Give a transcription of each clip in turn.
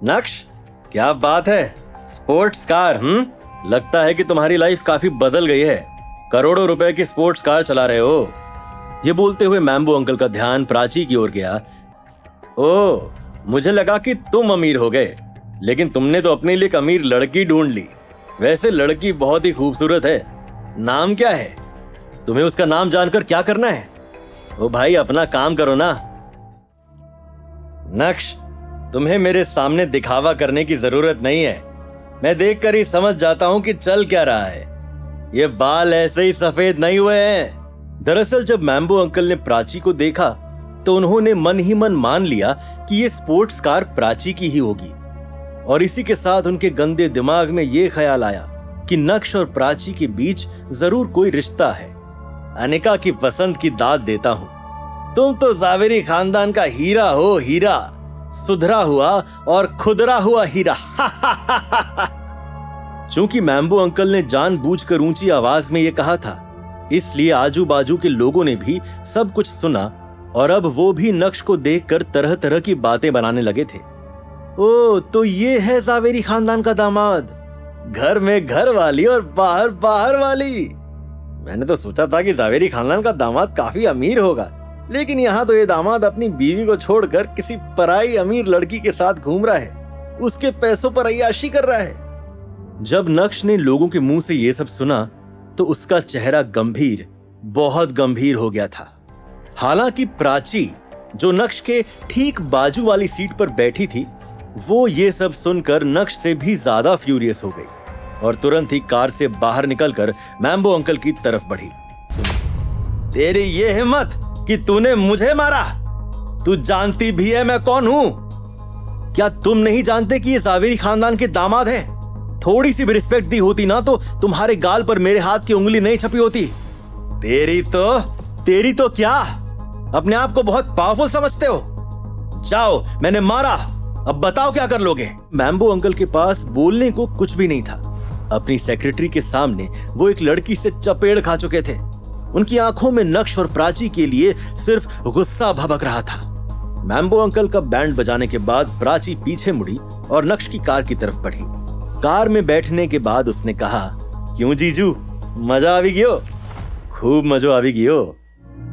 नक्श, क्या बात है, स्पोर्ट्स कार। लगता है कि तुम्हारी लाइफ काफी बदल गई है। करोड़ों रुपए की स्पोर्ट्स कार चला रहे हो। ये बोलते हुए मैम्बो अंकल का ध्यान प्राची की ओर गया। ओह, मुझे लगा कि तुम अमीर हो गए, लेकिन तुमने तो अपने लिए एक अमीर लड़की ढूंढ ली। वैसे लड़की बहुत ही खूबसूरत है। नाम क्या है? तुम्हें उसका नाम जानकर क्या करना है? ओ भाई, अपना काम करो ना। नक्श, तुम्हें मेरे सामने दिखावा करने की जरूरत नहीं है। मैं देखकर ही समझ जाता हूं कि चल क्या रहा है। ये बाल ऐसे ही सफेद नहीं हुए हैं। दरअसल जब मैम्बो अंकल ने प्राची को देखा तो उन्होंने मन ही मन मान लिया कि ये स्पोर्ट्स कार प्राची की ही होगी, और इसी के साथ उनके गंदे दिमाग में ये ख्याल आया कि नक्श और प्राची के बीच जरूर कोई रिश्ता है। अनिका की पसंद की दाद देता हूं। तुम तो जावेरी खानदान का हीरा हो, हीरा, सुधरा हुआ और खुदरा हुआ हीरा। चूंकि मैम्बो अंकल ने जानबूझकर ऊंची आवाज में यह कहा था, इसलिए आजू बाजू के लोगों ने भी सब कुछ सुना, और अब वो भी नक्श को देखकर तरह तरह की बातें बनाने लगे थे। ओ, तो ये है जावेरी खानदान का दामाद। घर में घर वाली और बाहर बाहर वाली। मैंने तो सोचा था कि जावेरी खानदान का दामाद काफी अमीर होगा, लेकिन यहाँ तो ये दामाद अपनी बीवी को छोड़कर किसी पराई अमीर लड़की के साथ घूम रहा है, उसके पैसों पर अय्याशी कर रहा है। जब नक्श ने लोगों के मुंह से ये सब सुना तो उसका चेहरा गंभीर, बहुत गंभीर हो गया था। हालांकि प्राची, जो नक्श के ठीक बाजू वाली सीट पर बैठी थी, वो ये सब सुनकर नक्श से भी ज्यादा फ्यूरियस हो गई और तुरंत ही कार से बाहर निकलकर मैम्बो अंकल की तरफ बढ़ी। तेरी ये हिम्मत कि तूने मुझे मारा? तू जानती भी है मैं कौन हूं? क्या तुम नहीं जानते कि ये जावेरी खानदान के दामाद है? थोड़ी सी भी रिस्पेक्ट दी होती ना तो तुम्हारे गाल पर मेरे हाथ की उंगली नहीं छपी होती। तेरी तो क्या अपने आप को बहुत पावरफुल समझते हो? जाओ, मैंने मारा, अब बताओ क्या कर लोगे? मैम्बो अंकल के पास बोलने को कुछ भी नहीं था। अपनी सेक्रेटरी के सामने वो एक लड़की से चपेड़ खा चुके थे। उनकी आंखों में नक्श और प्राची के लिए सिर्फ गुस्सा भभक रहा था। मैम्बो अंकल का बैंड बजाने के बाद प्राची पीछे मुड़ी और नक्श की कार की तरफ बढ़ी। कार में बैठने के बाद उसने कहा, क्यों जीजू, मजा आवी गियो? खूब मजा आवी गियो।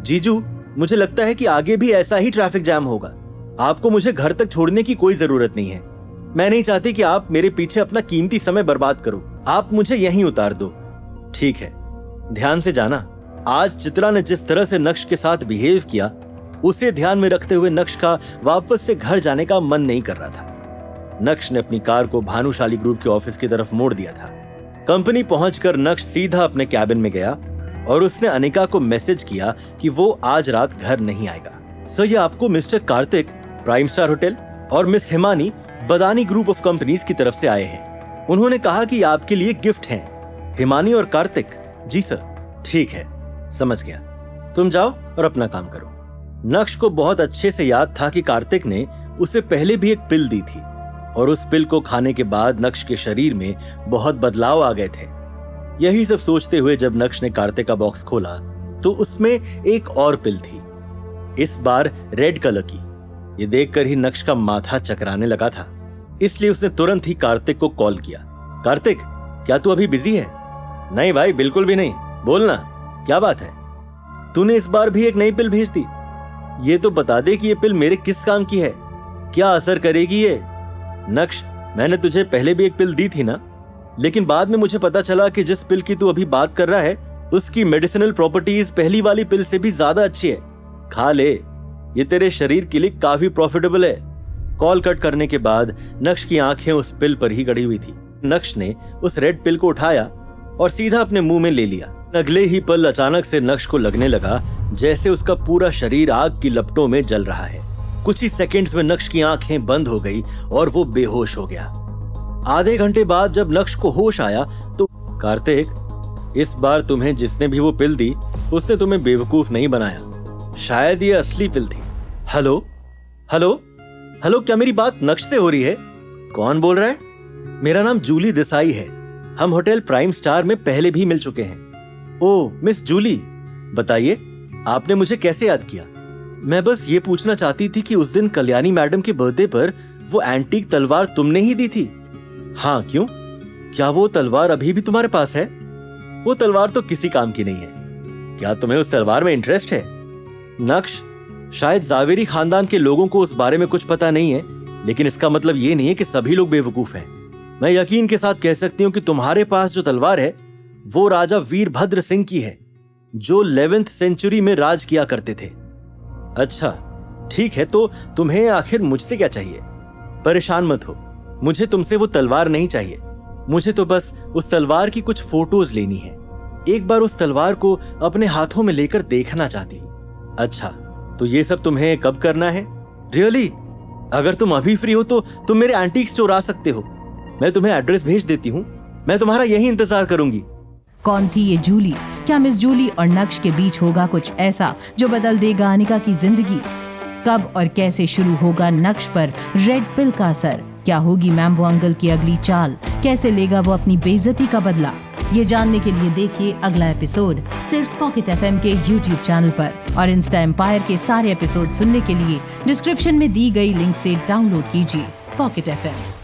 जीजू, मुझे लगता है कि आगे भी ऐसा ही ट्रैफिक जैम होगा। आपको मुझे घर तक छोड़ने की कोई जरूरत नहीं है। मैं नहीं चाहती कि आप मेरे पीछे अपना कीमती समय बर्बाद करो। आप मुझे यहीं उतार दो। ठीक है, ध्यान से जाना। आज चित्रा ने जिस तरह से नक्श के साथ बिहेव किया, उसे ध्यान में रखते हुए नक्श का वापस से घर जाने का मन नहीं कर रहा था। नक्श ने अपनी कार को भानुशाली ग्रुप के ऑफिस की तरफ मोड़ दिया था। कंपनी पहुंचकर नक्श सीधा अपने कैबिन में गया और उसने अनिका को मैसेज किया कि वो आज रात घर नहीं आएगा। सर, ये आपको mister Karthik, prime star hotel, और miss Himani, Badani group of companies की तरफ से आए हैं। उन्होंने कहा कि आपके लिए गिफ्ट हैं। हिमानी और कार्तिक? जी सर। ठीक है, समझ गया। तुम जाओ और अपना काम करो। नक्श को बहुत अच्छे से याद था कि कार्तिक ने उसे पहले भी एक पिल दी थी, और उस पिल को खाने के बाद नक्श के शरीर में बहुत बदलाव आ गए थे। यही सब सोचते हुए जब नक्श ने कार्तिक का बॉक्स खोला तो उसमें एक और पिल थी, इस बार रेड कलर की। ये देखकर ही नक्श का माथा चकराने लगा था, इसलिए उसने तुरंत ही कार्तिक को कॉल किया। कार्तिक, क्या तू अभी बिजी है? नहीं भाई, बिल्कुल भी नहीं। बोलना, क्या बात है? तूने इस बार भी एक नई पिल भेज दी। ये तो बता दे कि ये पिल मेरे किस काम की है, क्या असर करेगी ये? नक्श, मैंने तुझे पहले भी एक पिल दी थी ना, लेकिन बाद में मुझे पता चला कि जिस पिल की तू अभी बात कर रहा है उसकी मेडिसिनल प्रॉपर्टीज पहली वाली पिल से भी ज्यादा अच्छी है। खा ले, ये तेरे शरीर के लिए काफी प्रॉफिटेबल है। कॉल कट करने के बाद नक्श की आंखें उस पिल पर ही गड़ी हुई थी। नक्श ने उस रेड पिल को उठाया और सीधा अपने मुंह में ले लिया। अगले ही पल अचानक से नक्श को लगने लगा जैसे उसका पूरा शरीर आग की लपटों में जल रहा है। कुछ ही सेकंड्स में नक्श की आंखें बंद हो गई और वो बेहोश हो गया। आधे घंटे बाद जब नक्श को होश आया तो, कार्तिक, इस बार तुम्हें जिसने भी वो पिल दी उसने तुम्हें बेवकूफ नहीं बनाया। शायद ये असली पिल थी। हेलो हेलो हेलो, क्या मेरी बात नक्श से हो रही है? कौन बोल रहा है? मेरा नाम जूली देसाई है। हम होटल प्राइम स्टार में पहले भी मिल चुके हैं। ओह, मिस जूली, बताइए, आपने मुझे कैसे याद किया? मैं बस ये पूछना चाहती थी कि उस दिन कल्याणी मैडम के बर्थडे पर वो एंटीक तलवार तुमने ही दी थी? हाँ, क्यों? क्या वो तलवार अभी भी तुम्हारे पास है? वो तलवार तो किसी काम की नहीं है। क्या तुम्हें उस तलवार में इंटरेस्ट है? नक्श, शायद जावेरी खानदान के लोगों को उस बारे में कुछ पता नहीं है, लेकिन इसका मतलब ये नहीं है कि सभी लोग बेवकूफ हैं। मैं यकीन के साथ कह सकती हूँ कि तुम्हारे पास जो तलवार है वो राजा वीरभद्र सिंह की है, जो 11th सेंचुरी में राज किया करते थे। अच्छा, ठीक है, तो तुम्हें आखिर मुझसे क्या चाहिए? परेशान मत हो, मुझे तुमसे वो तलवार नहीं चाहिए। मुझे तो बस उस तलवार की कुछ फोटोज लेनी है। एक बार उस तलवार को अपने हाथों में लेकर देखना चाहती हूँ। अच्छा, तो ये सब तुम्हें कब करना है? रियली? अगर तुम अभी फ्री हो तो तुम मेरे एंटीक स्टोर आ सकते हो। मैं तुम्हें एड्रेस भेज देती हूँ। मैं तुम्हारा यही इंतजार करूंगी। कौन थी ये जूली? क्या मिस जूली और नक्श के बीच होगा कुछ ऐसा जो बदल देगा अनिका की जिंदगी? कब और कैसे शुरू होगा नक्श पर रेड पिल का असर? क्या होगी मैम्बो अंकल की अगली चाल? कैसे लेगा वो अपनी बेइज्जती का बदला? ये जानने के लिए देखिए अगला एपिसोड सिर्फ पॉकेट FM के YouTube चैनल पर, और इंस्टा एम्पायर के सारे एपिसोड सुनने के लिए डिस्क्रिप्शन में दी गई लिंक से डाउनलोड कीजिए पॉकेट FM।